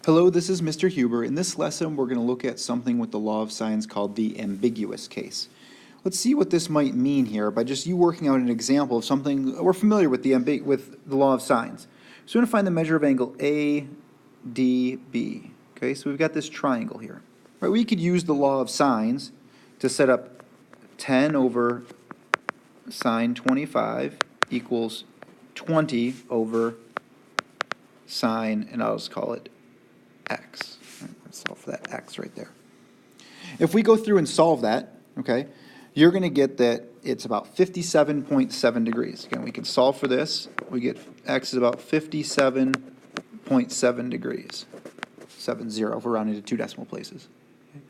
Hello, this is Mr. Huber. In this lesson, we're going to look at something with the law of signs called the ambiguous case. Let's see what this might mean here by just you working out an example of something we're familiar with with the law of signs. So we're going to find the measure of angle ADB. Okay, so we've got this triangle here. Right, we could use the law of signs to set up 10 over sine 25 equals 20 over sine, and I'll just call it x. Let's solve for that x right there. If we go through and solve that, okay, you're going to get that it's about 57.7 degrees. Again, we can solve for this. We get x is about 57.7 degrees. 70 if we're rounding to two decimal places. Okay.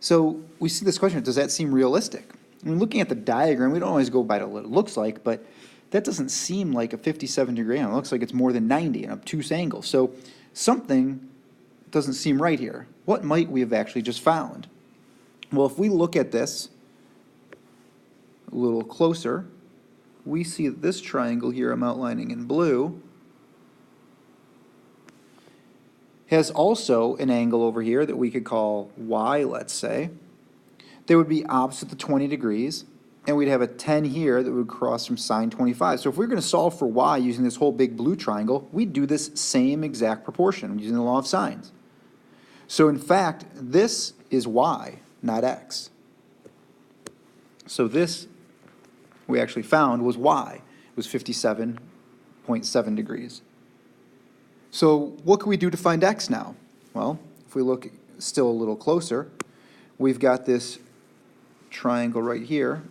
So we see this question, does that seem realistic? I mean, looking at the diagram, we don't always go by what it looks like, but that doesn't seem like a 57 degree angle. It looks like it's more than 90 and obtuse angle. So something doesn't seem right here. What might we have actually just found? Well, if we look at this a little closer, we see that this triangle here I'm outlining in blue has also an angle over here that we could call y, let's say. They would be opposite the 20 degrees, and we'd have a 10 here that would cross from sine 25. So if we're going to solve for y using this whole big blue triangle, we'd do this same exact proportion using the law of signs. So in fact, this is y, not x. So this we actually found was y. It was 57.7 degrees. So what can we do to find x now? Well, if we look still a little closer, we've got this triangle right here.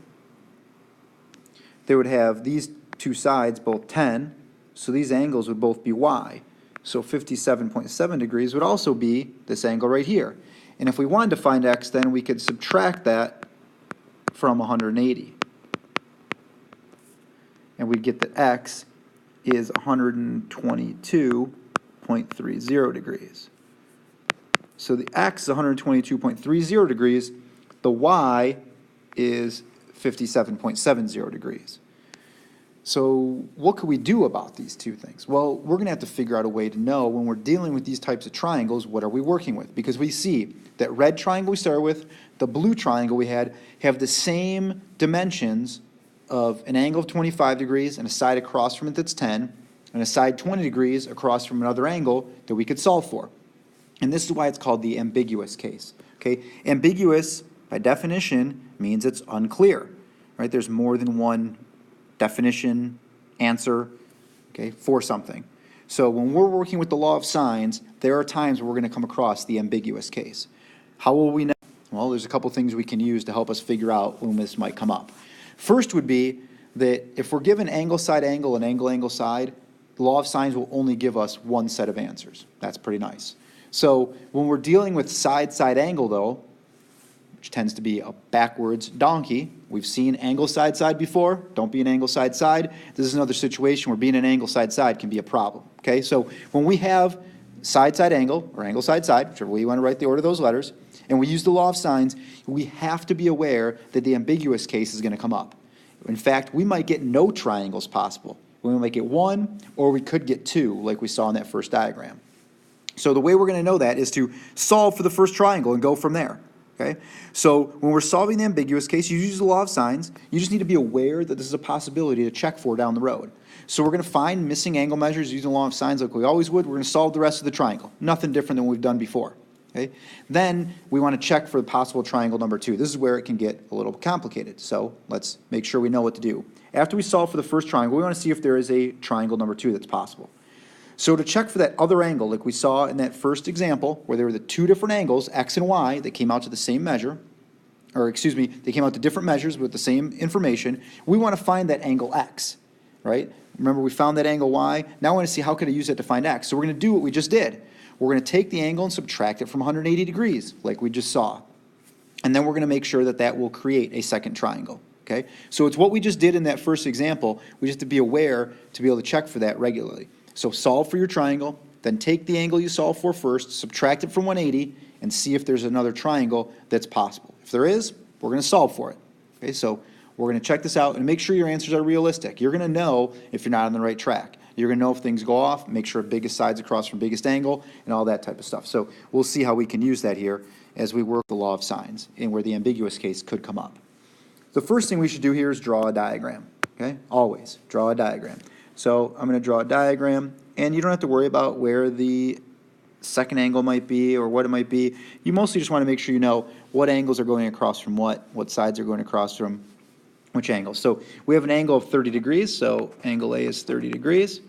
They would have these two sides both 10, so these angles would both be y. So 57.7 degrees would also be this angle right here. And if we wanted to find x, then we could subtract that from 180. And we'd get that x is 122.30 degrees. So the x is 122.30 degrees. The y is 57.70 degrees. So what could we do about these two things? Well, we're going to have to figure out a way to know when we're dealing with these types of triangles, what are we working with? Because we see that red triangle we started with, the blue triangle we had, have the same dimensions of an angle of 25 degrees and a side across from it that's 10, and a side 20 degrees across from another angle that we could solve for. And this is why it's called the ambiguous case. Okay? Ambiguous, by definition, means it's unclear. Right? There's more than one definition, answer, okay, for something. So when we're working with the law of signs, there are times where we're going to come across the ambiguous case. How will we know? Well, there's a couple things we can use to help us figure out when this might come up. First would be that if we're given angle, side, angle, and angle, angle, side, the law of signs will only give us one set of answers. That's pretty nice. So when we're dealing with side, side, angle, though, which tends to be a backwards donkey. We've seen angle side side before. Don't be an angle side side. This is another situation where being an angle side side can be a problem. Okay, so when we have side side angle or angle side side, whichever way you want to write the order of those letters, and we use the law of signs, we have to be aware that the ambiguous case is going to come up. In fact, we might get no triangles possible. We might get one, or we could get two, like we saw in that first diagram. So the way we're going to know that is to solve for the first triangle and go from there. Okay, so when we're solving the ambiguous case, you use the law of signs. You just need to be aware that this is a possibility to check for down the road. So we're going to find missing angle measures using the law of signs like we always would. We're going to solve the rest of the triangle. Nothing different than we've done before. Okay, then we want to check for the possible triangle number 2. This is where it can get a little complicated. So let's make sure we know what to do. After we solve for the first triangle, we want to see if there is a triangle number 2 that's possible. So to check for that other angle, like we saw in that first example, where there were the two different angles, x and y, that came out to the same measure, or excuse me, they came out to different measures with the same information, we want to find that angle x, right? Remember, we found that angle y. Now we want to see how could I use it to find x. So we're going to do what we just did. We're going to take the angle and subtract it from 180 degrees, like we just saw. And then we're going to make sure that that will create a second triangle. Okay? So it's what we just did in that first example. We just have to be aware to be able to check for that regularly. So solve for your triangle, then take the angle you solve for first, subtract it from 180, and see if there's another triangle that's possible. If there is, we're going to solve for it. Okay, so we're going to check this out and make sure your answers are realistic. You're going to know if you're not on the right track. You're going to know if things go off, make sure biggest sides across from biggest angle, and all that type of stuff. So we'll see how we can use that here as we work the law of sines and where the ambiguous case could come up. The first thing we should do here is draw a diagram, okay? Always draw a diagram. So I'm going to draw a diagram, and you don't have to worry about where the second angle might be or what it might be. You mostly just want to make sure you know what angles are going across from what sides are going across from which angle. So we have an angle of 30 degrees, so angle A is 30 degrees.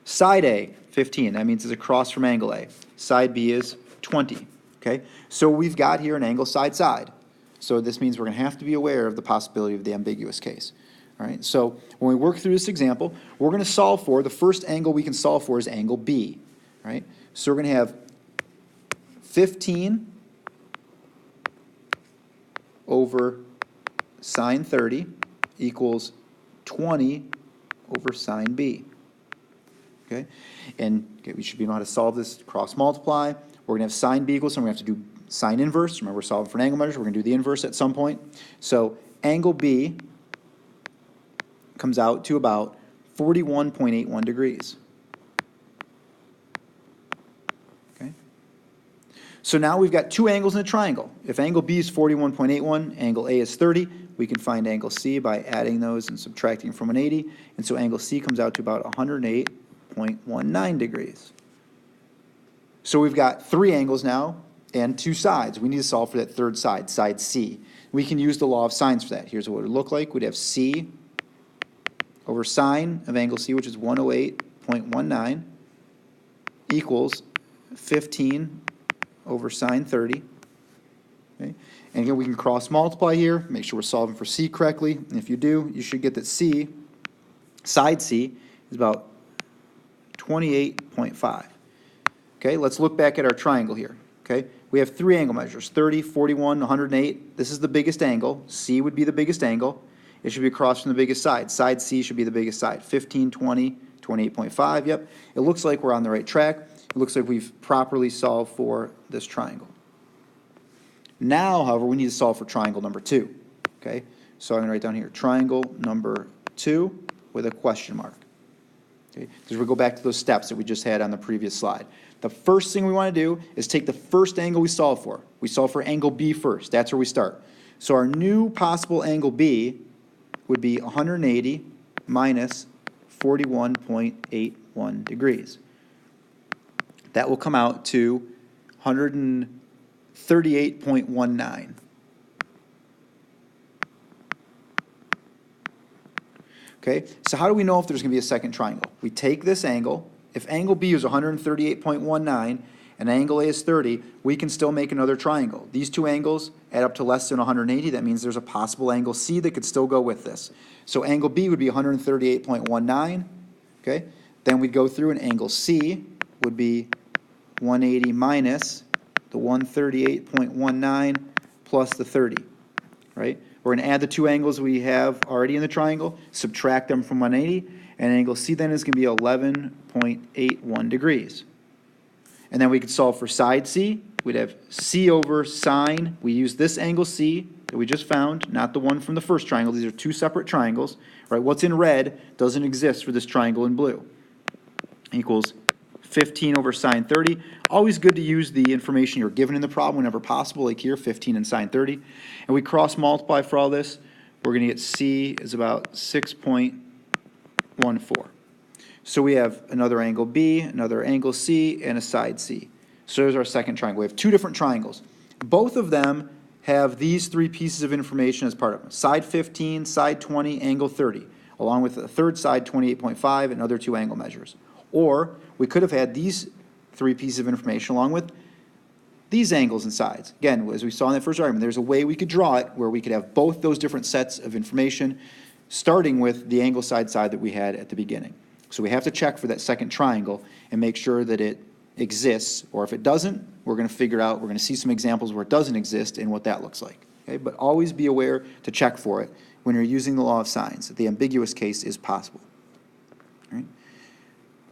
Side A, 15, that means it's across from angle A. Side B is 20, okay? So we've got here an angle side-side. So this means we're going to have to be aware of the possibility of the ambiguous case. All right, so when we work through this example, we're going to solve for, the first angle we can solve for is angle B, right? So we're going to have 15 over sine 30 equals 20 over sine B. Okay, and we should know how to solve this cross multiply. We're going to have sine B equals, so we're going to have to do sine inverse. Remember, we're solving for an angle measure. We're going to do the inverse at some point. So angle B comes out to about 41.81 degrees. Okay. So now we've got two angles in a triangle. If angle B is 41.81, angle A is 30, we can find angle C by adding those and subtracting from 180. And so angle C comes out to about 108.19 degrees. So we've got three angles now and two sides. We need to solve for that third side, side C. We can use the law of sines for that. Here's what it would look like. We'd have C over sine of angle C, which is 108.19, equals 15 over sine 30. Okay? And again, we can cross multiply here, make sure we're solving for C correctly. And if you do, you should get that C, side C, is about 28.5. Okay, let's look back at our triangle here. Okay, we have three angle measures, 30, 41, 108. This is the biggest angle. C would be the biggest angle. It should be across from the biggest side. Side C should be the biggest side. 15, 20, 28.5. Yep, it looks like we're on the right track. It looks like we've properly solved for this triangle. Now, however, we need to solve for triangle number 2. Okay, so I'm going to write down here triangle number 2 with a question mark. Okay, because we'll go back to those steps that we just had on the previous slide. The first thing we want to do is take the first angle we solve for. We solve for angle B first. That's where we start. So our new possible angle B would be 180 minus 41.81 degrees. That will come out to 138.19. Okay, so how do we know if there's going to be a second triangle? We take this angle. If angle B is 138.19 and angle A is 30, we can still make another triangle. These two angles add up to less than 180. That means there's a possible angle C that could still go with this. So angle B would be 138.19. Okay, then we'd go through and angle C would be 180 minus the 138.19 plus the 30, right? We're going to add the two angles we have already in the triangle, subtract them from 180, and angle C then is going to be 11.81 degrees. And then we could solve for side C. We'd have C over sine. We use this angle C that we just found, not the one from the first triangle. These are two separate triangles. Right? What's in red doesn't exist for this triangle in blue. Equals 15 over sine 30. Always good to use the information you're given in the problem whenever possible, like here, 15 and sine 30. And we cross multiply for all this. We're going to get C is about 6.14. So we have another angle B, another angle C, and a side C. So there's our second triangle. We have two different triangles. Both of them have these three pieces of information as part of them. Side 15, side 20, angle 30, along with the third side, 28.5, and other two angle measures. Or we could have had these three pieces of information along with these angles and sides. Again, as we saw in that first argument, there's a way we could draw it where we could have both those different sets of information, starting with the angle side that we had at the beginning. So we have to check for that second triangle and make sure that it exists, or if it doesn't, we're going to figure out, we're going to see some examples where it doesn't exist and what that looks like. Okay? But always be aware to check for it when you're using the law of sines, that the ambiguous case is possible. All right?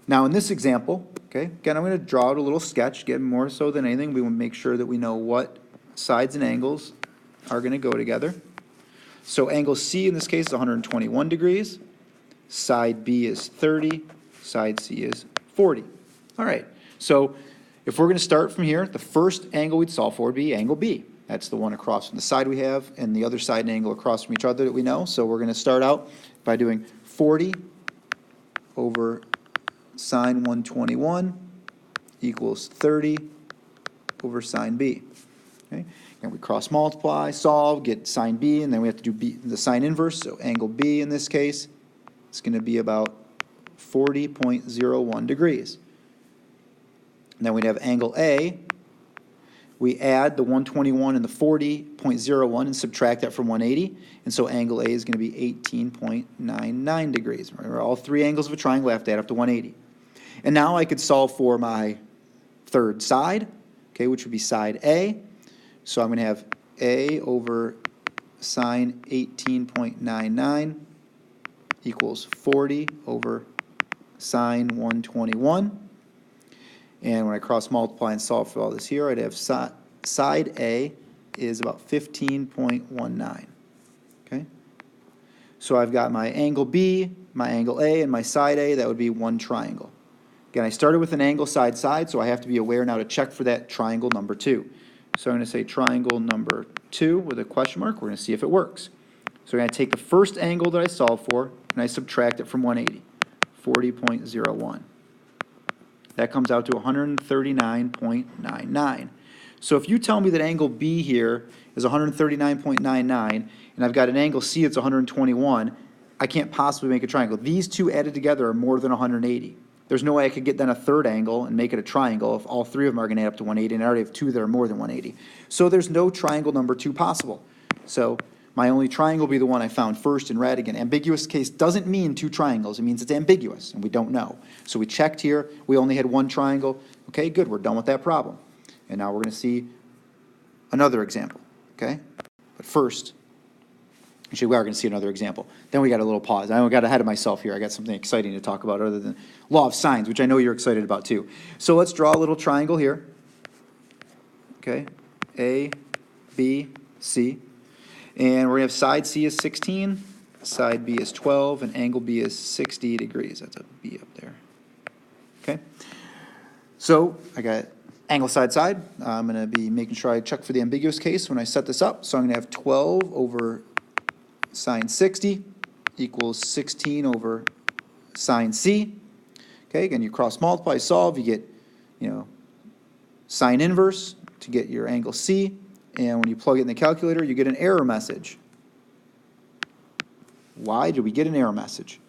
Now in this example, okay, again, I'm going to draw out a little sketch. Again, more so than anything, we want to make sure that we know what sides and angles are going to go together. So angle C in this case is 121 degrees. Side B is 30. Side C is 40. All right, so if we're going to start from here, the first angle we'd solve for would be angle B. That's the one across from the side we have, and the other side and angle across from each other that we know. So we're going to start out by doing 40 over sine 121 equals 30 over sine B. Okay? And we cross multiply, solve, get sine B, and then we have to do B, the sine inverse. So angle B in this case is going to be about 40.01 degrees. And then we'd have angle A. We add the 121 and the 40.01 and subtract that from 180. And so angle A is going to be 18.99 degrees. Remember, all three angles of a triangle have to add up to 180. And now I could solve for my third side, okay, which would be side A. So I'm going to have A over sine 18.99 equals 40 over sine 121. And when I cross multiply and solve for all this here, I'd have side A is about 15.19. Okay? So I've got my angle B, my angle A, and my side A. That would be one triangle. Again, I started with an angle side, so I have to be aware now to check for that triangle number 2. So I'm going to say triangle number 2 with a question mark. We're going to see if it works. So I'm going to take the first angle that I solved for, and I subtract it from 180, 40.01. That comes out to 139.99. So if you tell me that angle B here is 139.99, and I've got an angle C that's 121, I can't possibly make a triangle. These two added together are more than 180. There's no way I could get then a third angle and make it a triangle if all three of them are going to add up to 180, and I already have two that are more than 180. So there's no triangle number 2 possible. So my only triangle will be the one I found first in red. Again, ambiguous case doesn't mean two triangles. It means it's ambiguous, and we don't know. So we checked here. We only had one triangle. Okay, good. We're done with that problem. And now we're going to see another example. Okay? But first, actually, we are going to see another example. Then we got a little pause. I got ahead of myself here. I got something exciting to talk about other than law of sines, which I know you're excited about too. So let's draw a little triangle here. Okay? A, B, C. And we're going to have side C is 16, side B is 12, and angle B is 60 degrees. That's a B up there. Okay? So I got angle side. I'm going to be making sure I check for the ambiguous case when I set this up. So I'm going to have 12 over sine 60 equals 16 over sine C. Okay, again, you cross multiply, solve, you get, sine inverse to get your angle C. And when you plug it in the calculator, you get an error message. Why did we get an error message?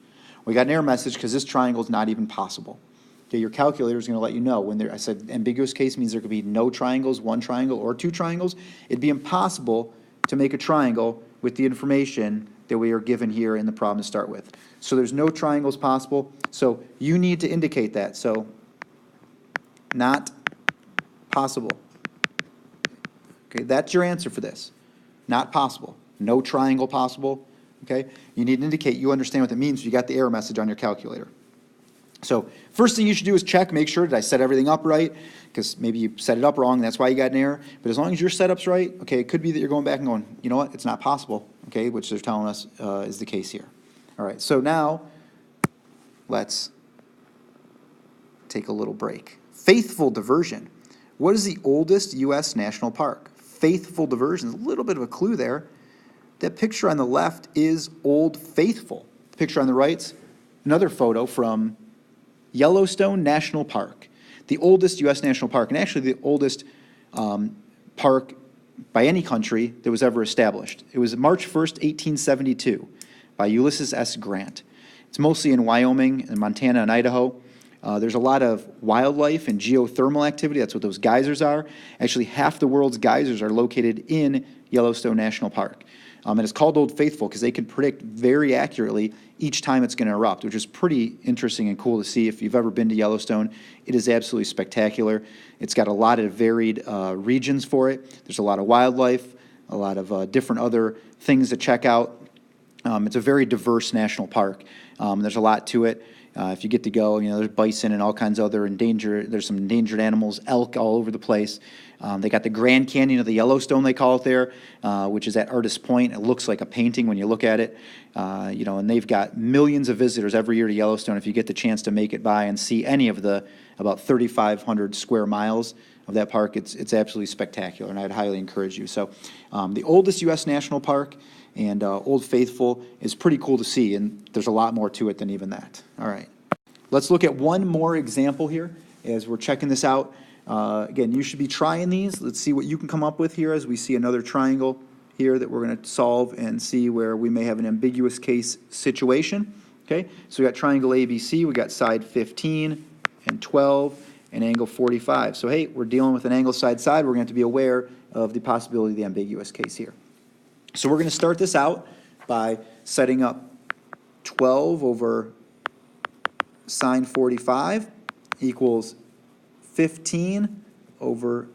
We got an error message because this triangle is not even possible. Okay, your calculator is going to let you know when I said ambiguous case means there could be no triangles, one triangle, or two triangles. It'd be impossible to make a triangle with the information that we are given here in the problem to start with. So there's no triangles possible. So you need to indicate that. So not possible. Okay, that's your answer for this. Not possible. No triangle possible. Okay, you need to indicate you understand what that means. You got the error message on your calculator. So first thing you should do is check, make sure, did I set everything up right? Because maybe you set it up wrong, and that's why you got an error. But as long as your setup's right, okay, it could be that you're going back and going, you know what, it's not possible, okay, which they're telling us is the case here. All right, so now let's take a little break. Faithful diversion. What is the oldest U.S. national park? Faithful diversion. A little bit of a clue there. That picture on the left is Old Faithful. The picture on the right's another photo from Yellowstone National Park, the oldest U.S. national park, and actually the oldest park by any country that was ever established. It was March 1st, 1872, by Ulysses S. Grant. It's mostly in Wyoming and Montana and Idaho. There's a lot of wildlife and geothermal activity. That's what those geysers are. Actually, half the world's geysers are located in Yellowstone National Park. And it's called Old Faithful because they can predict very accurately each time it's going to erupt, which is pretty interesting and cool to see. If you've ever been to Yellowstone, it is absolutely spectacular. It's got a lot of varied regions for it. There's a lot of wildlife, a lot of different other things to check out. It's a very diverse national park. There's a lot to it. If you get to go, there's bison and all kinds of other there's some endangered animals, elk all over the place. They got the Grand Canyon of the Yellowstone, they call it there, which is at Artist Point. It looks like a painting when you look at it. And they've got millions of visitors every year to Yellowstone. If you get the chance to make it by and see any of the about 3,500 square miles of that park, it's absolutely spectacular, and I'd highly encourage you. So the oldest U.S. national park, and Old Faithful is pretty cool to see, and there's a lot more to it than even that. All right. Let's look at one more example here as we're checking this out. Again, you should be trying these. Let's see what you can come up with here as we see another triangle here that we're going to solve and see where we may have an ambiguous case situation. Okay, so we got triangle ABC, we got side 15 and 12 and angle 45. So hey, we're dealing with an angle side. We're going to have to be aware of the possibility of the ambiguous case here. So we're going to start this out by setting up 12 over sine 45 equals 15 over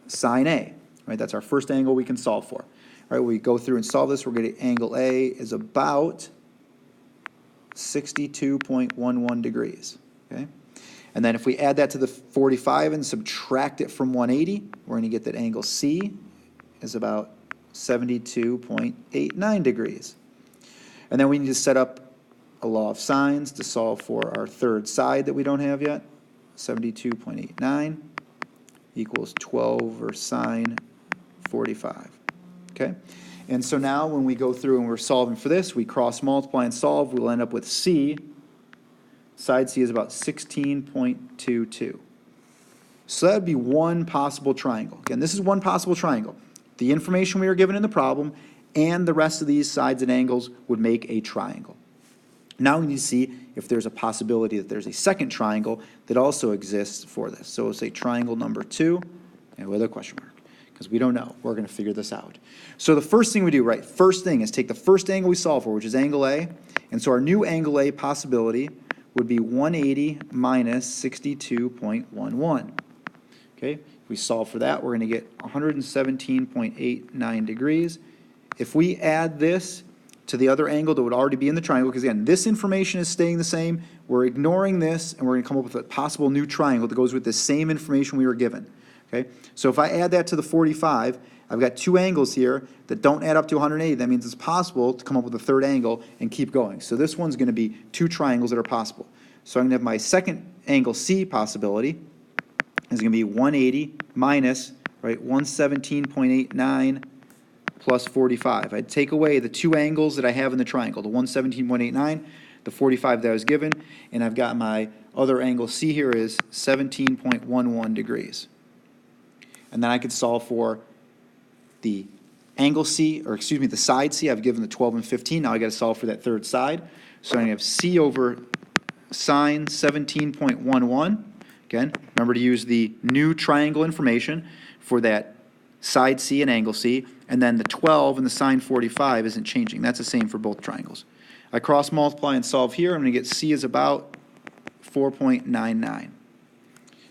sine A. Right, that's our first angle we can solve for. All right, we go through and solve this. We're going to angle A is about 62.11 degrees. Okay, and then if we add that to the 45 and subtract it from 180, we're going to get that angle C is about 72.89 degrees. And then we need to set up a law of sines to solve for our third side that we don't have yet. 72.89 equals 12 over sine 45. Okay? And so now when we go through and we're solving for this, we cross multiply and solve, we'll end up with C. Side C is about 16.22. So that would be one possible triangle. Again, this is one possible triangle. The information we are given in the problem and the rest of these sides and angles would make a triangle. Now we need to see if there's a possibility that there's a second triangle that also exists for this. So we'll say triangle number 2, and with a question mark, because we don't know. We're going to figure this out. So the first thing we do, right, first thing is take the first angle we solve for, which is angle A, and so our new angle A possibility would be 180 minus 62.11. Okay? If we solve for that, we're going to get 117.89 degrees. If we add this to the other angle that would already be in the triangle, because again, this information is staying the same, we're ignoring this, and we're going to come up with a possible new triangle that goes with the same information we were given. Okay? So if I add that to the 45, I've got two angles here that don't add up to 180. That means it's possible to come up with a third angle and keep going. So this one's going to be two triangles that are possible. So I'm going to have my second angle C possibility is going to be 180 minus, right, 117.89 plus 45. I'd take away the two angles that I have in the triangle, the 117.89, the 45 that I was given, and I've got my other angle C here is 17.11 degrees. And then I could solve for the angle C, or excuse me, the side C. I've given the 12 and 15. Now I got to solve for that third side. So I'm going to have C over sine 17.11. Again, remember to use the new triangle information for that side C and angle C, and then the 12 and the sine 45 isn't changing. That's the same for both triangles. I cross multiply and solve here. I'm going to get C is about 4.99.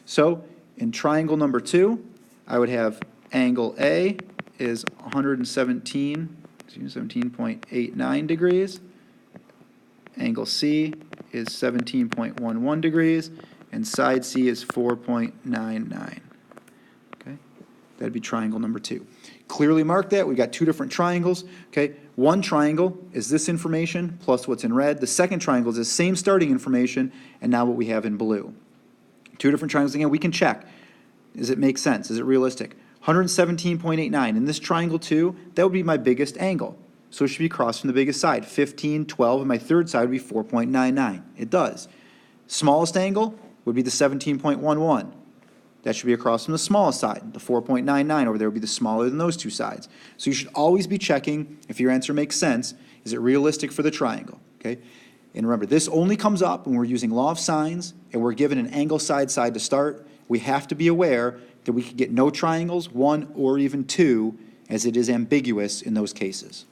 So in triangle number 2, I would have angle A is 17.89 degrees. Angle C is 17.11 degrees, and side C is 4.99. Okay, that'd be triangle number 2. Clearly mark that. We've got two different triangles. Okay, one triangle is this information plus what's in red. The second triangle is the same starting information, and now what we have in blue. Two different triangles. Again, we can check. Does it make sense? Is it realistic? 117.89. In this triangle 2, that would be my biggest angle. So it should be across from the biggest side. 15, 12, and my third side would be 4.99. It does. Smallest angle would be the 17.11. That should be across from the smallest side. The 4.99 over there would be the smaller than those two sides. So you should always be checking if your answer makes sense. Is it realistic for the triangle? Okay. And remember, this only comes up when we're using law of sines and we're given an angle side to start. We have to be aware that we could get no triangles, 1 or even 2, as it is ambiguous in those cases.